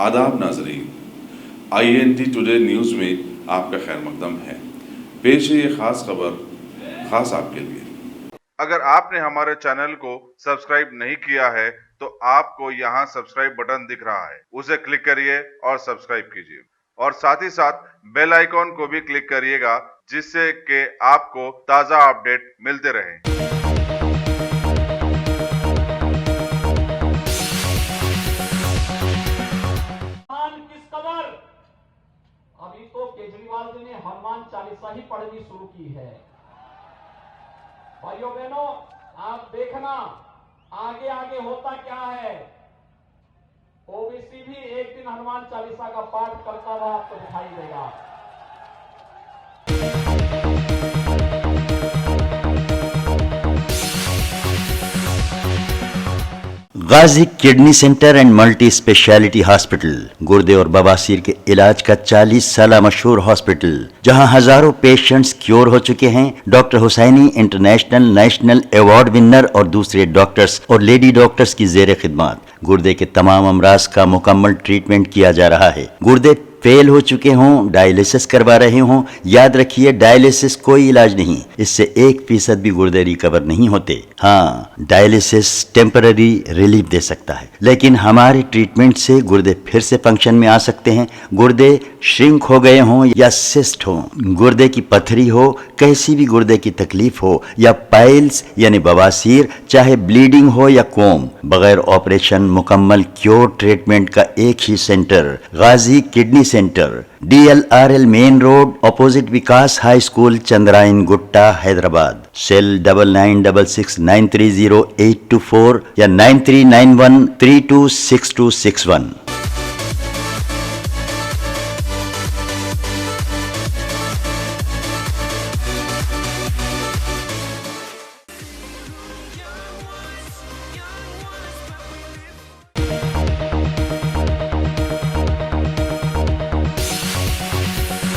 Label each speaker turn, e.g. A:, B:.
A: आदाब नाजरीन, INT today news में आपका खैर मकदम है। पेश है ये खास खबर खास आपके लिए। अगर आपने हमारे चैनल को सब्सक्राइब नहीं किया है तो आपको यहाँ सब्सक्राइब बटन दिख रहा है, उसे क्लिक करिए और सब्सक्राइब कीजिए और साथ ही साथ बेल आइकॉन को भी क्लिक करिएगा, जिससे कि आपको ताज़ा अपडेट मिलते रहें।
B: अभी तो केजरीवाल जी ने हनुमान चालीसा ही पढ़नी शुरू की है। भाइयों बहनों, आप देखना आगे आगे होता क्या है। ओबीसी भी एक दिन हनुमान चालीसा का पाठ करता हुआ आपको दिखाई देगा।
C: Ghazi kidney centre and multi speciality hospital, गुर्दे और बवासीर के इलाज का 40 साल मशहूर हॉस्पिटल, जहां हजारों पेशेंट्स क्योर हो चुके हैं। Doctor Husaini international national award winner और दूसरे डॉक्टर्स और लेडी डॉक्टर्स की जेर खिदमत गुर्दे के तमाम अमराज का मुकम्मल ट्रीटमेंट किया जा रहा है। गुर्दे फेल हो चुके हों, डायलिसिस करवा रहे हों, याद रखिए डायलिसिस कोई इलाज नहीं, इससे 1% भी गुर्दे रिकवर नहीं होते। हाँ, डायलिसिस टेम्पररी रिलीफ दे सकता है, लेकिन हमारे ट्रीटमेंट से गुर्दे फिर से फंक्शन में आ सकते हैं। गुर्दे श्रिंक हो गए हों या सिस्ट हो, गुर्दे की पथरी हो, कैसी भी गुर्दे की तकलीफ हो या पाइल्स यानी बवासीर, चाहे ब्लीडिंग हो या कोम, बगैर ऑपरेशन मुकम्मल क्योर ट्रीटमेंट का एक ही centre, Ghazi kidney centre, DLRL main road, opposite Vikas high school, Chandrayangutta, Hyderabad. Cell 9966930824 या 9391326261।